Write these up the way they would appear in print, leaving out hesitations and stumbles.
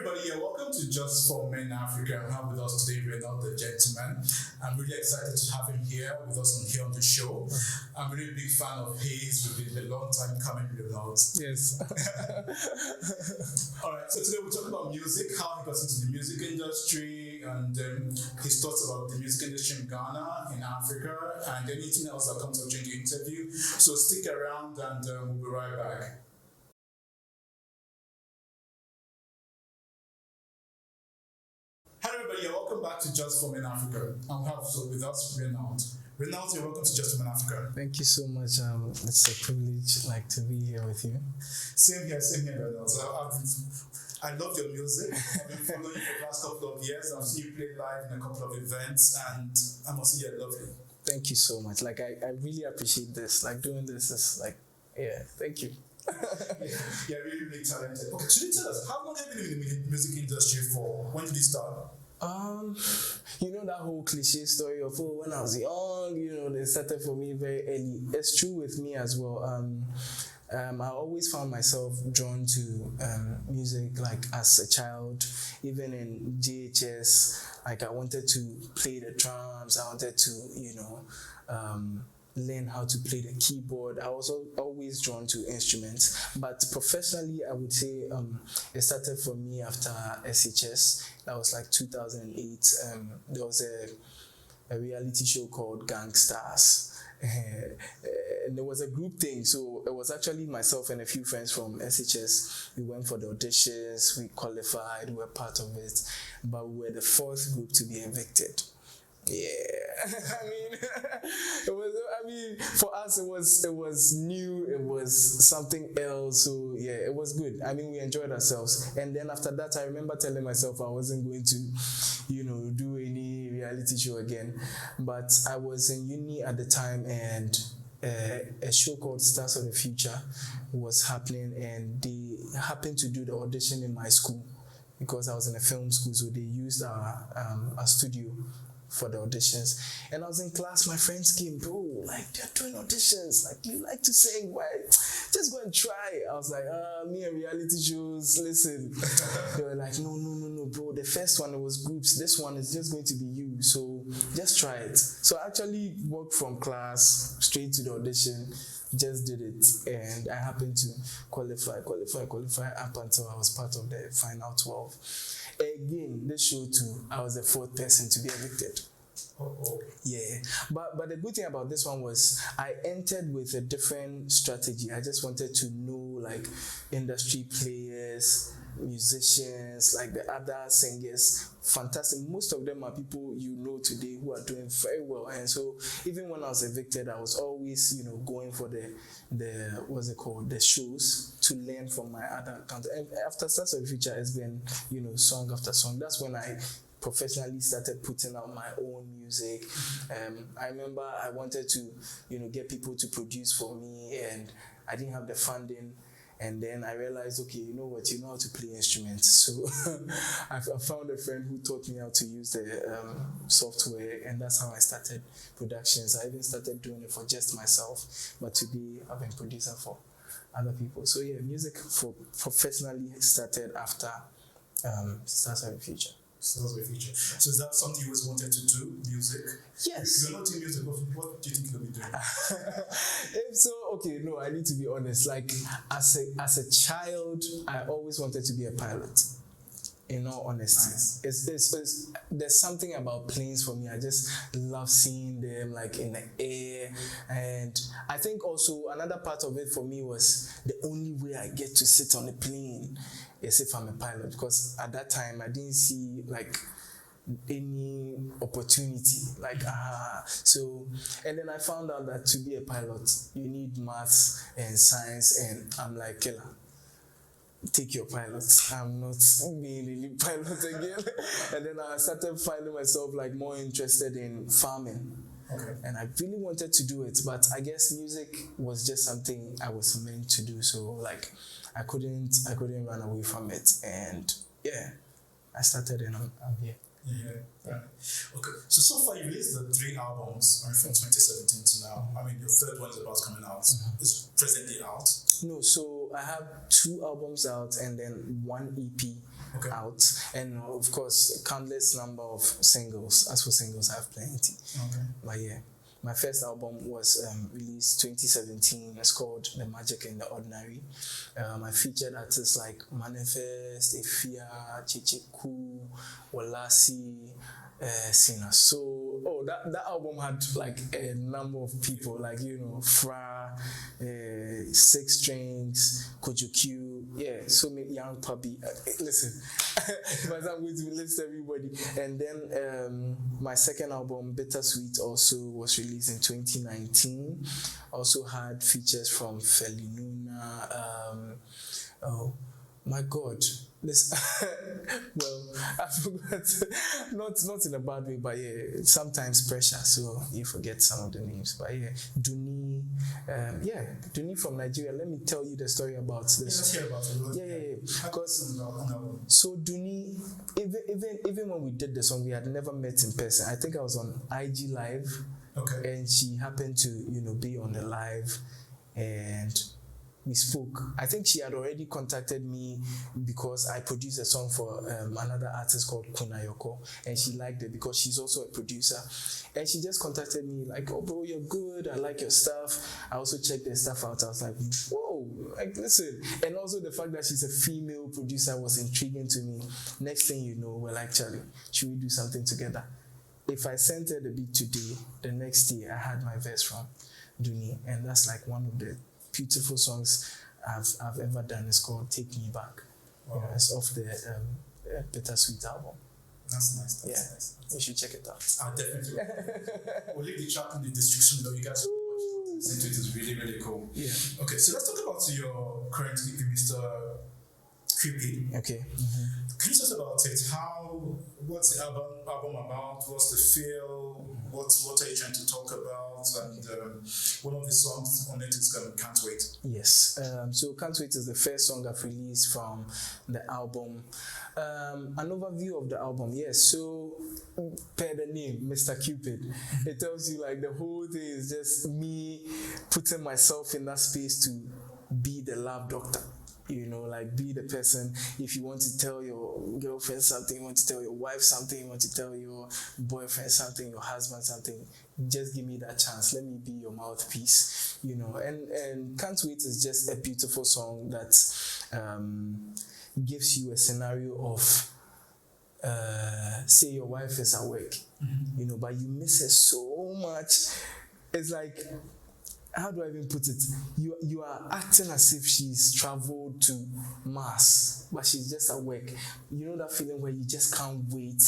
everybody, and welcome to Just for Men Africa. We have with us today Renaud the gentleman. I'm really excited to have him here with us on the show. I'm really a big fan of his. We've been a long time coming, Renaud. Yes. All right, so today we're talking about music, how he got into the music industry, and his thoughts about the music industry in Ghana, in Africa, and anything else that comes up during the interview. So stick around and we'll be right back. Hello everybody, and welcome back to Just for Men Africa. And we have with us Renaud. Renaud, you're welcome to Just for Men Africa. Thank you so much. It's a privilege, to be here with you. Same here, Renaud. I love your music. I've been following you for the last couple of years. I've seen you play live in a couple of events, and I must say, I love it. Thank you so much. I really appreciate this. Doing this is thank you. Yeah, really talented. Okay, should you tell us, how long have you been in the music industry for? When did you start? That whole cliche story of when I was young, they started for me very early. It's true with me as well. I always found myself drawn to music as a child, even in JHS. I wanted to play the drums. I wanted to, learn how to play the keyboard. I was always drawn to instruments, but professionally, I would say it started for me after SHS. That was 2008. There was a reality show called Gangstars. And there was a group thing, so it was actually myself and a few friends from SHS. We went for the auditions, we qualified, we were part of it, but we were the fourth group to be evicted. Yeah, for us it was new, it was something else, so yeah, it was good. We enjoyed ourselves, and then after that, I remember telling myself I wasn't going to, do any reality show again. But I was in uni at the time, and a show called Stars of the Future was happening, and they happened to do the audition in my school because I was in a film school, so they used our studio for the auditions. And I was in class, my friends came, bro, they're doing auditions, you like to sing, why? Just go and try. I was me and reality shows, listen. They were no, bro, the first one, it was groups, this one is just going to be you, so just try it. So I actually walked from class straight to the audition, just did it, and I happened to qualify up until I was part of the final 12. Again, this show too, I was the fourth person to be evicted. Oh. Yeah, but the good thing about this one was I entered with a different strategy. I just wanted to know industry players, musicians, the other singers, fantastic. Most of them are people today who are doing very well. And so even when I was evicted, I was always, going for the shows to learn from my other account. And after Stars of the Future, it's been, song after song. That's when I professionally started putting out my own music. I remember I wanted to, get people to produce for me, and I didn't have the funding. And then I realized, okay, you know what, you know how to play instruments. So I found a friend who taught me how to use the software, and that's how I started productions. I even started doing it for just myself, but today I've been producer for other people. So yeah, music professionally started after Stars of the Future. Stars of the Future. So is that something you always wanted to do, music? Yes. If you're not doing music, what do you think you'll be doing? I need to be honest. As a child, I always wanted to be a pilot. In all honesty, nice. It's there's something about planes for me. I just love seeing them in the air, and I think also another part of it for me was the only way I get to sit on a plane is if I'm a pilot, because at that time I didn't see any opportunity so, and then I found out that to be a pilot you need maths and science, and I'm killer, take your pilot, I'm not being a pilot again. And then I started finding myself more interested in farming. Okay. And I really wanted to do it, but I guess music was just something I was meant to do, so I couldn't run away from it, and yeah, I started and I'm here. Yeah. Okay. So far you released the 3 albums from 2017 to now. Your third one is about coming out. Mm-hmm. It's presently out. No, so I have 2 albums out and then 1 EP Okay. out, and of course, countless number of singles. As for singles, I have plenty. Okay. But yeah, my first album was released 2017. It's called The Magic in the Ordinary. I featured artists like Manifest, Efia, Chichiku, Walasi, Sina. So, that album had like a number of people, like, you know, Fra, 6 Strings, Kojo Q, yeah, so many, Young Puppy. Listen, but I'm going to list everybody. And then my second album, Bittersweet, also was released in 2019. Also had features from Felinuna. Oh my God. This well, I forgot. Not in a bad way, but yeah, sometimes pressure, so you forget some of the names. But yeah, Duni, Duni from Nigeria. Let me tell you the story about this. Let's hear about it. Yeah. Because so Duni, even when we did the song, we had never met in person. I think I was on IG Live, Okay. and she happened to be on the live, and we spoke. I think she had already contacted me because I produced a song for another artist called Kunayoko, and she liked it because she's also a producer. And she just contacted me like, "Oh, bro, you're good. I like your stuff." I also checked the stuff out. I was like, "Whoa, like listen." And also the fact that she's a female producer was intriguing to me. Next thing you know, we're like, "Charlie, should we do something together?" If I sent her the beat today, the next day I had my verse from Duni, and that's like one of the beautiful songs I've ever done. It's called Take Me Back. Wow. Yeah, it's off the Bittersweet album. That's nice. That's Yeah. nice. You should check it out. I'll definitely. We'll leave the track in the description below. You guys should watch it. Listen to it. It's really, really cool. Yeah. Okay, so let's talk about your current EP, Mr. Cupid. Okay. Can you talk about it? What's the album about? What's the feel? What are you trying to talk about? And one of the songs on it is Can't Wait. Yes. So Can't Wait is the first song I've released from the album. An overview of the album. Yes. So per the name, Mr. Cupid, it tells you like the whole thing is just me putting myself in that space to be the love doctor. Like be the person. If you want to tell your girlfriend something, you want to tell your wife something, you want to tell your boyfriend something, your husband something, just give me that chance. Let me be your mouthpiece, And Can't Wait is just a beautiful song that gives you a scenario of, say your wife is at work, but you miss her so much. It's like, how do I even put it? You are acting as if she's traveled to Mars, but she's just at work. You know that feeling where you just can't wait to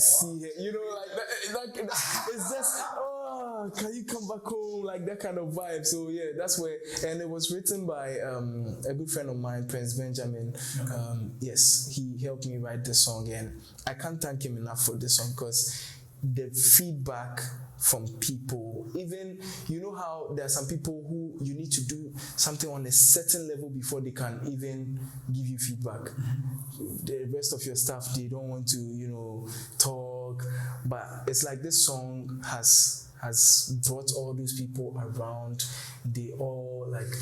see her. Like that it's just, can you come back home? Like that kind of vibe. So yeah, that's where, and it was written by a good friend of mine, Prince Benjamin. Okay. Yes, he helped me write the song, and I can't thank him enough for this song because the feedback from people, even how there are some people who you need to do something on a certain level before they can even give you feedback. The rest of your staff, they don't want to talk, but it's like this song has brought all those people around. They all like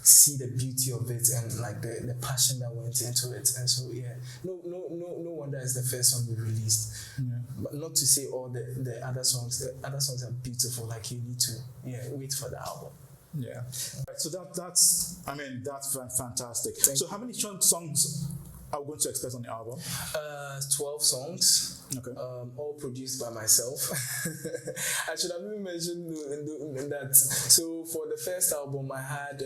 see the beauty of it and like the passion that went into it. And so yeah, no wonder it's the first song we released. Yeah. But not to say all the other songs. The other songs are beautiful. Like you need to wait for the album. Yeah. Right, so that's fantastic. So how many songs are we going to expect on the album? 12 songs. Okay. All produced by myself. I should have even mentioned in that. So for the first album, I had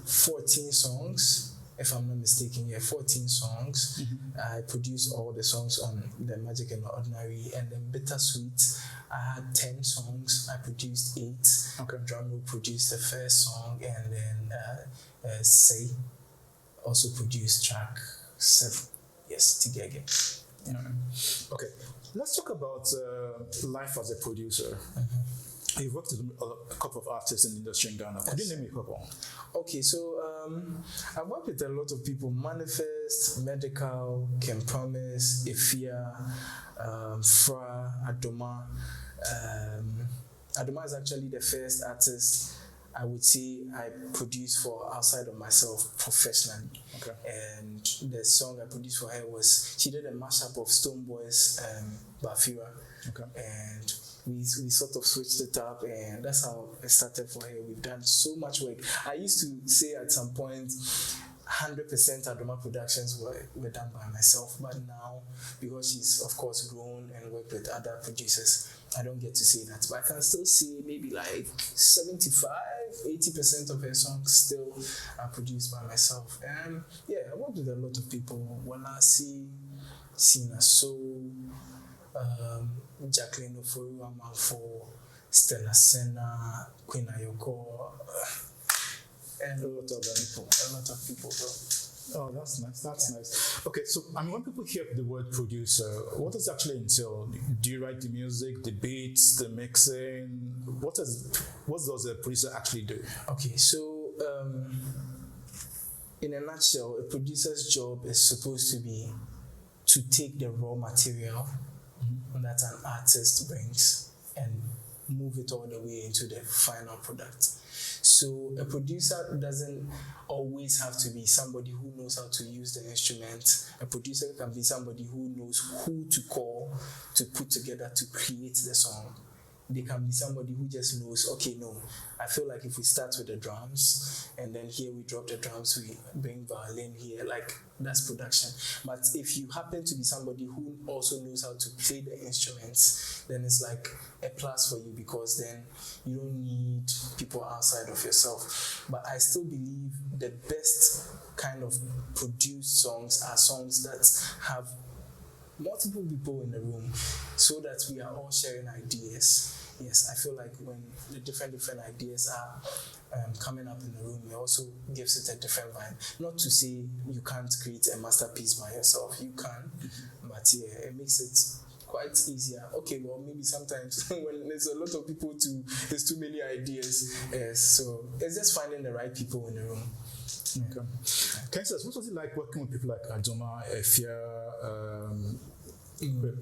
14 songs. If I'm not mistaken, 14 songs. I produced all the songs on The Magic in the Ordinary, and then Bittersweet, I had 10 songs. I produced 8. Okay. Drumroll produced the first song, and then Say also produced track 7. Yes, Tigege. Yeah. Okay. Let's talk about life as a producer. You've worked with a couple of artists in the industry in Ghana. Could you name me a couple? Okay, so I've worked with a lot of people. Manifest, Medical, Ken Promise, Efia, Fra, Adoma. Adoma is actually the first artist I would say I produce for outside of myself professionally. Okay. And the song I produced for her was, she did a mashup of Stonebwoy's Bafira. Okay. And we sort of switched it up, and that's how it started for her. We've done so much work. I used to say at some point 100% Adoma productions were done by myself, but now, because she's of course grown and worked with other producers, I don't get to say that, but I can still say maybe like 75-80% of her songs still are produced by myself. And yeah, I worked with a lot of people. Walasi, Sina Soul, Jacqueline Oforu Amanfo, Stella Senna, Queen Ayoko, and a lot of people. Oh, that's nice. That's nice. Okay, so when people hear the word producer, what does it actually entail? Do you write the music, the beats, the mixing? What does a producer actually do? Okay, so in a nutshell, a producer's job is supposed to be to take the raw material that an artist brings and move it all the way into the final product. So a producer doesn't always have to be somebody who knows how to use the instrument. A producer can be somebody who knows who to call to put together to create the song. They can be somebody who just knows, okay, no, I feel like if we start with the drums and then here we drop the drums, we bring violin here, like that's production. But if you happen to be somebody who also knows how to play the instruments, then it's like a plus for you, because then you don't need people outside of yourself. But I still believe the best kind of produced songs are songs that have multiple people in the room, so that we are all sharing ideas. Yes, I feel like when the different ideas are coming up in the room, it also gives it a different vibe. Not to say you can't create a masterpiece by yourself, you can, but yeah, it makes it quite easier. Okay, well, maybe sometimes when there's a lot of people there's too many ideas, so it's just finding the right people in the room. Okay. Kansas, what was it like working with people like Adoma, Efia,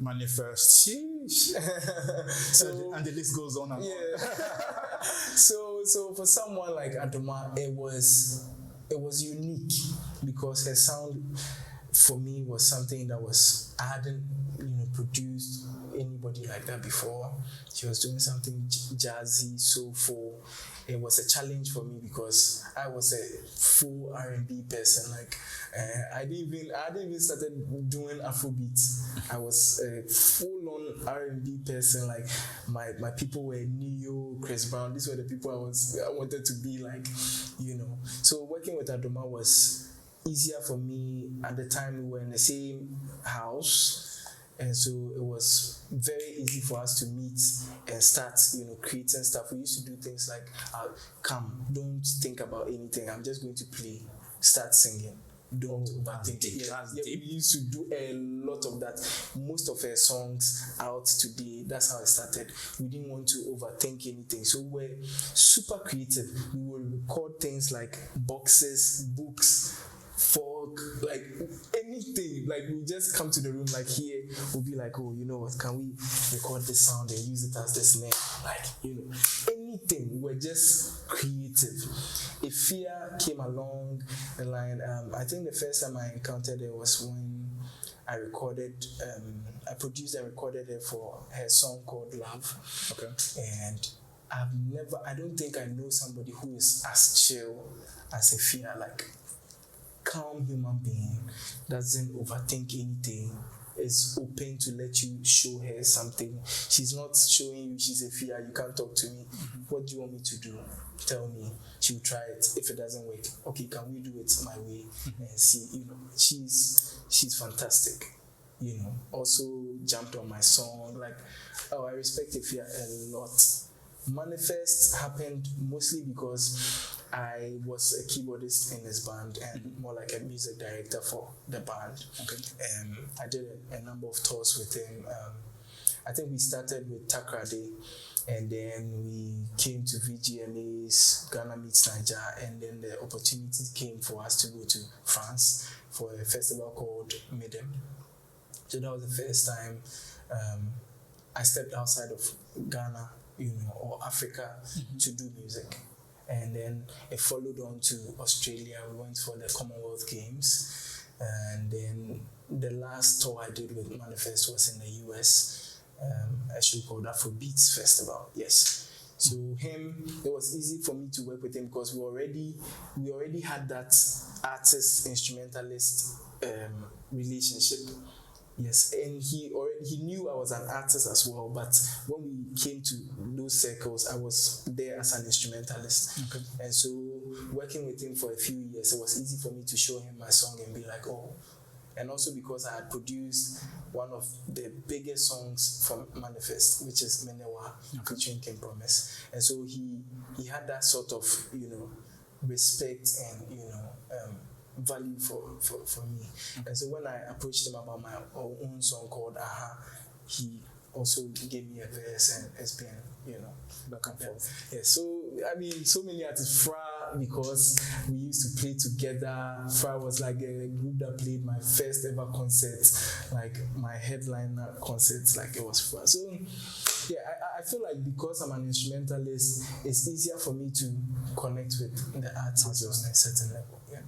Manifest? And the list goes on and on. Yeah. So for someone like Adoma, it was unique, because her sound for me was something that I hadn't produced anybody like that before. She was doing something jazzy, soulful. It was a challenge for me, because I was a full R&B person. Like I didn't even started doing Afrobeat. I was a full-on R&B person. Like my people were Neo, Chris Brown. These were the people I wanted to be like, So working with Adoma was easier for me. At the time, we were in the same house. And so it was very easy for us to meet and start, creating stuff. We used to do things like, come, don't think about anything. I'm just going to play, start singing. Don't overthink it. Yeah, we used to do a lot of that. Most of our songs out today, that's how it started. We didn't want to overthink anything. So we're super creative. We would record things like boxes, books, folk, like anything. Like we just come to the room, like here, we'll be like, oh, you know what, can we record this sound and use it as the snare? Like, anything. We're just creative. Efia came along the line. I think the first time I encountered her was when I produced and recorded her for her song called Love. Okay. And I don't think I know somebody who is as chill as Efia, like calm human being, doesn't overthink anything, is open to let you show her something. She's not showing you she's a fear, you can't talk to me. What do you want me to do? Tell me. She'll try it. If it doesn't work, okay, can we do it my way and see? She's fantastic. Also jumped on my song. Like, I respect Efia a lot. Manifest happened mostly because I was a keyboardist in his band and more like a music director for the band. Okay. I did a number of tours with him. I think we started with Takrade, and then we came to VGMA's Ghana Meets Niger, and then the opportunity came for us to go to France for a festival called Midem. So that was the first time I stepped outside of Ghana, or Africa to do music. And then it followed on to Australia. We went for the Commonwealth Games. And then the last tour I did with Manifest was in the US, a show called Afrobeats Festival. Yes. So him, it was easy for me to work with him because we already had that artist instrumentalist relationship. Yes, and he knew I was an artist as well, but when we came to those circles, I was there as an instrumentalist. Okay. And so working with him for a few years, it was easy for me to show him my song and be like, oh. And also because I had produced one of the biggest songs from Manifest, which is Menewa, featuring King Promise. And so he had that sort of, respect and, value for me. And so when I approached him about my own song called Aha, he also gave me a verse, and it's been, back and forth. Yeah, so I mean, so many artists. Fra, because we used to play together. Fra was like a group that played my first ever concert, like my headliner concert, like it was Fra. So yeah, I feel like because I'm an instrumentalist, it's easier for me to connect with the artists on a certain level. Yeah.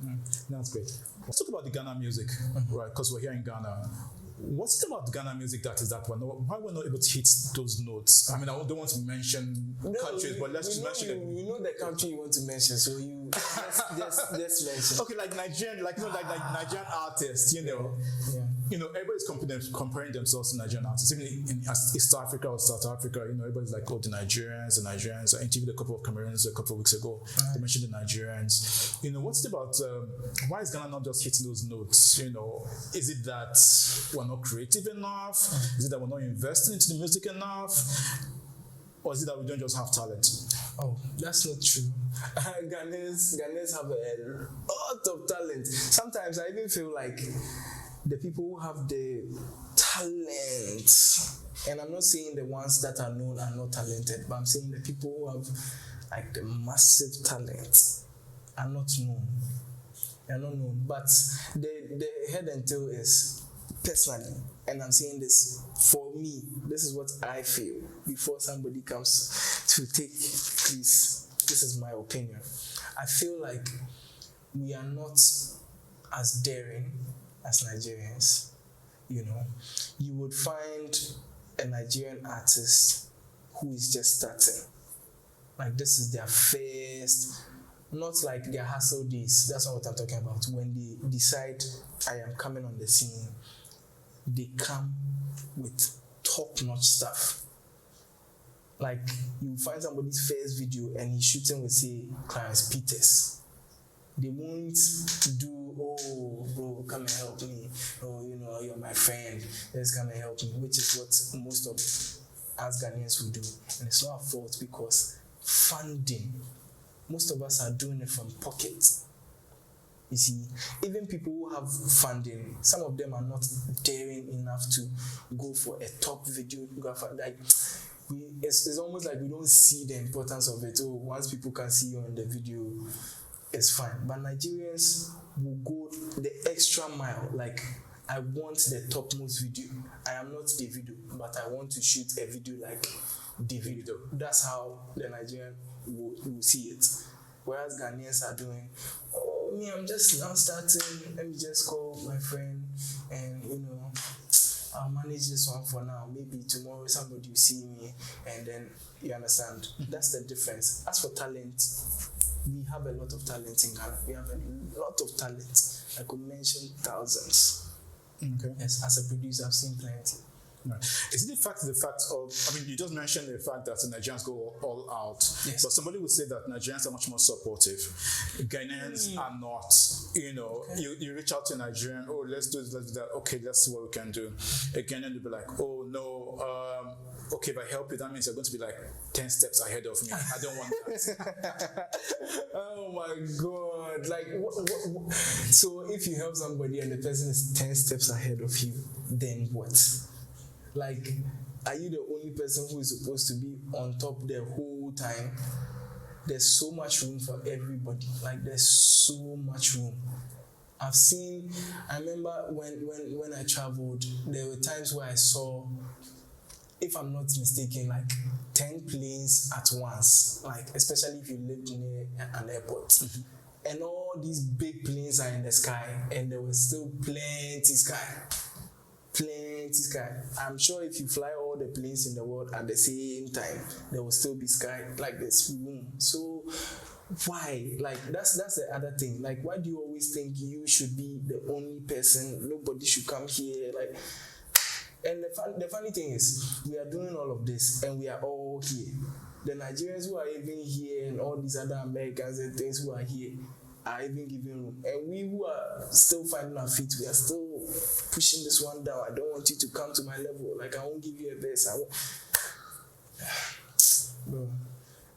That's great. Let's talk about the Ghana music, right? Because we're here in Ghana. What's it about Ghana music that why we're not able to hit those notes? I mean, I don't want to mention countries, but let's just mention them. You know the country you want to mention, so you just mention. Okay, like Nigerian, like Nigerian artists, Yeah. Everybody's comparing themselves to Nigerian artists. Even in East Africa or South Africa, everybody's like, oh, the Nigerians. I interviewed a couple of Cameroonians a couple of weeks ago. They mentioned the Nigerians. What's it about? Why is Ghana not just hitting those notes? Is it that we're not creative enough? Is it that we're not investing into the music enough? Or is it that we don't just have talent? Oh, that's not true. Ghanaians have a lot of talent. Sometimes I even feel like the people who have the talent, and I'm not saying the ones that are known are not talented, but I'm saying the people who have like the massive talent are not known. They're not known. But the head and tail is personally, and I'm saying this for me, this is what I feel before somebody comes to take this. This is my opinion. I feel like we are not as daring as Nigerians. You would find a Nigerian artist who is just starting. Like this is their first, not like their hustle days. That's not what I'm talking about. When they decide I am coming on the scene, they come with top-notch stuff. Like you find somebody's first video and he's shooting with, say, Clarence Peters. They won't do, oh, bro, come and help me. Oh, you're my friend. Let's come and help me, which is what most of us Ghanaians will do. And it's not our fault because funding, most of us are doing it from pocket. You see, even people who have funding, some of them are not daring enough to go for a top videographer. Like, it's almost like we don't see the importance of it. Oh, once people can see you on the video, it's fine. But Nigerians will go the extra mile. Like, I want the topmost video. I am not Davido, but I want to shoot a video like Davido. That's how the Nigerian will see it. Whereas Ghanaians are doing, oh, me, I'm just now starting. Let me just call my friend and, I'll manage this one for now. Maybe tomorrow somebody will see me and then you understand. That's the difference. As for talent, we have a lot of talent in Ghana. We have a lot of talent. I could mention thousands. Okay. Yes, as a producer, I've seen plenty. Right. Is it the fact of, you just mentioned the fact that the Nigerians go all out. Yes. But somebody would say that Nigerians are much more supportive. Ghanaians are not. Okay. You reach out to a Nigerian, oh, let's do this, let's do that. Okay, let's see what we can do. A Ghanaian will be like, oh, no, okay, if I help you, that means you're going to be like 10 steps ahead of me. I don't want that. Oh my God. Like, what? So if you help somebody and the person is 10 steps ahead of you, then what? Like, are you the only person who is supposed to be on top the whole time? There's so much room for everybody. Like, there's so much room. I remember when I traveled, there were times where I saw if I'm not mistaken, like 10 planes at once, like especially if you live near an airport. And all these big planes are in the sky, and there was still plenty sky. I'm sure if you fly all the planes in the world at the same time, there will still be sky like this. So why? Like that's the other thing. Like, why do you always think you should be the only person? Nobody should come here. Like, and the funny thing is, we are doing all of this, and we are all here. The Nigerians who are even here, and all these other Americans and things who are here, are even giving room. And we who are still finding our feet, we are still pushing this one down. I don't want you to come to my level. Like, I won't give you a verse. Bro.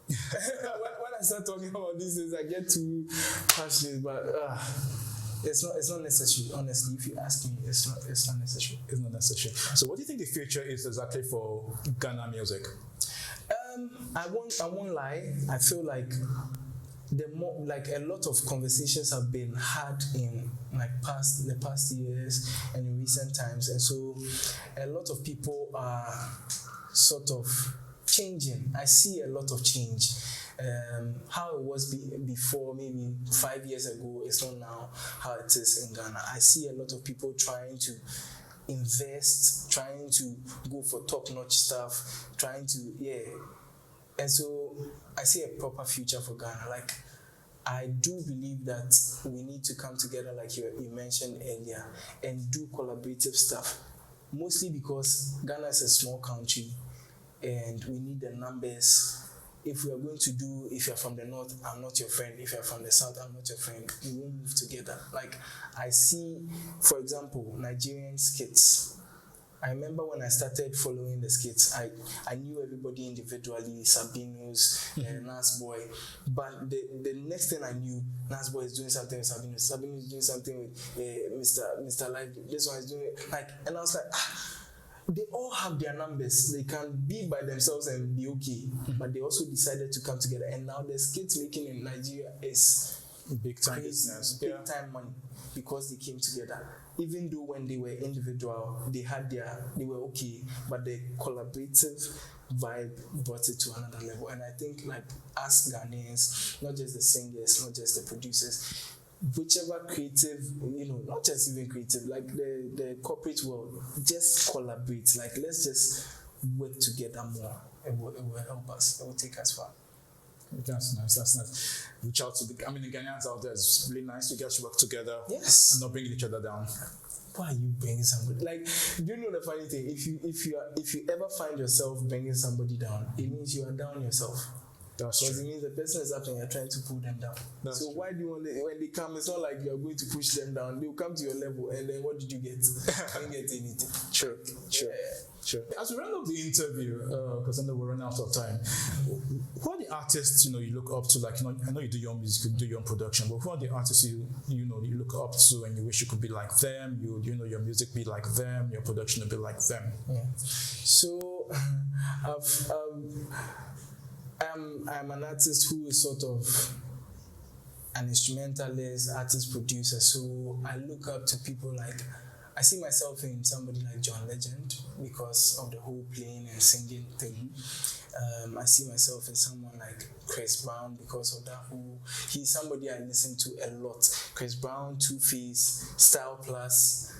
when I start talking about these things, I get too passionate, but it's not necessary. Honestly, if you ask me, it's not necessary. It's not necessary. So what do you think the future is exactly for Ghana music? I won't lie. I feel like a lot of conversations have been had in the past years and in recent times, and so a lot of people are sort of changing. I see a lot of change. How it was before, maybe 5 years ago, is not now how it is in Ghana. I see a lot of people trying to invest, trying to go for top-notch stuff, and so I see a proper future for Ghana. Like, I do believe that we need to come together, like you mentioned earlier, and do collaborative stuff. Mostly because Ghana is a small country, and we need the numbers. If we are going to if you're from the north, I'm not your friend. If you're from the south, I'm not your friend. We won't move together. Like, I see, for example, Nigerian skits. I remember when I started following the skits, I knew everybody individually, Sabinus, Nas Boy. But the next thing I knew, Nas Boy is doing something with Sabinus. Sabinus is doing something with Mr. Lively. This one is doing it. And I was like, they all have their numbers. They can be by themselves and be okay. But they also decided to come together. And now the skits making in Nigeria is big time crazy, business. big time money, because they came together. Even though when they were individual, they were okay, but the collaborative vibe brought it to another level. And I think, like, us Ghanaians, not just the singers, not just the producers, whichever creative, not just even creative, like the corporate world, just collaborate. Like, let's just work together more. It will help us. It will take us far. That's nice. Reach out to the Ghanaians out there. It's really nice. You guys work together. Yes. And not bringing each other down. Why are you bringing somebody? Like, do you know the funny thing? If you ever find yourself bringing somebody down, it means you are down yourself. That's Because true. it means the person is up and you're trying to pull them down. That's so true. why do you want when they come, it's not like you're going to push them down. They'll come to your level, and then what did you get? You didn't get anything. Sure. Sure. As we round up the interview, because I know we're running out of time, who are the artists you look up to? Like, I know you do your own music, you do your own production, but who are the artists you look up to and you wish you could be like them? Your music be like them, your production would be like them. Yeah. So I'm an artist who is sort of an instrumentalist, artist, producer. So I look up to people like, I see myself in somebody like John Legend because of the whole playing and singing thing. I see myself in someone like Chris Brown because of that whole. He's somebody I listen to a lot. Chris Brown, Two Face, Style Plus,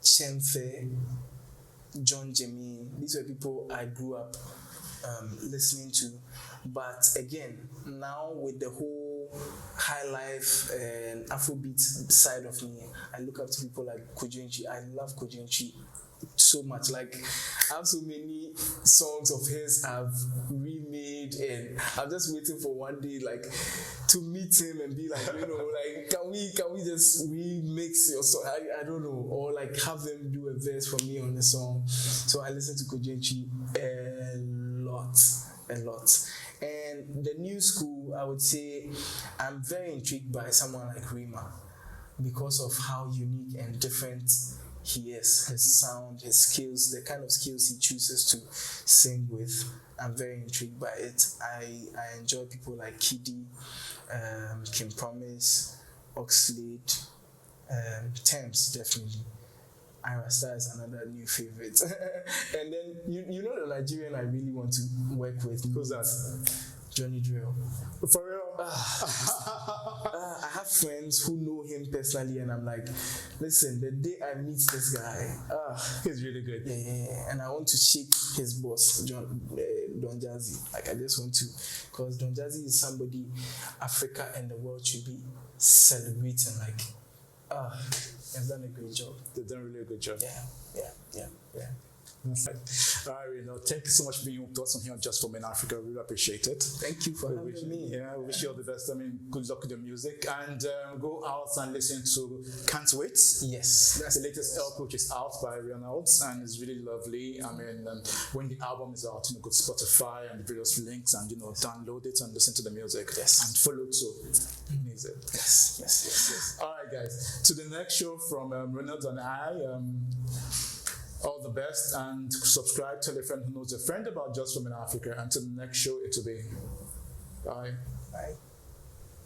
Chemfe, John Jemmy. These were people I grew up listening to. But again, now with the whole high life and Afrobeat side of me, I look up to people like Kojenchi. I love Kojenchi so much. Like, I have so many songs of his I've remade, and I'm just waiting for one day, like, to meet him and be like, like, can we just remix your song? I don't know, or like have them do a verse for me on the song. So I listen to Kojenchi a lot. And the new school, I would say, I'm very intrigued by someone like Rima because of how unique and different he is, his sound, his skills, the kind of skills he chooses to sing with. I'm very intrigued by it. I enjoy people like Kiddy, Kim Promise, Oxlade, Thames, definitely. Ira Star is another new favorite. And then you know the Nigerian I really want to work with. Who's that? Johnny Drill. For real? I have friends who know him personally, and I'm like, listen, the day I meet this guy, He's really good. yeah, and I want to shake his boss, Don Jazzy. Like, I just want to, because Don Jazzy is somebody Africa and the world should be celebrating. Like, he's done a great job. They've done really a good job. Yeah. All right, thank you so much for being with us on here on Just for Men Africa. Really appreciate it. Thank you for having me. Yeah, we wish you all the best. I mean, good luck with the music, and go out and listen to Can't Wait. Yes, That's the latest LP, which is out by Reynolds, and it's really lovely. I mean, when the album is out, go to Spotify and the various links, and download it and listen to the music. Yes. And follow too. Music. Yes. All right, guys. To the next show from Reynolds and I. All the best, and subscribe, tell a friend who knows a friend about Just for Men Africa. And to the next show, it will be. Bye. Bye.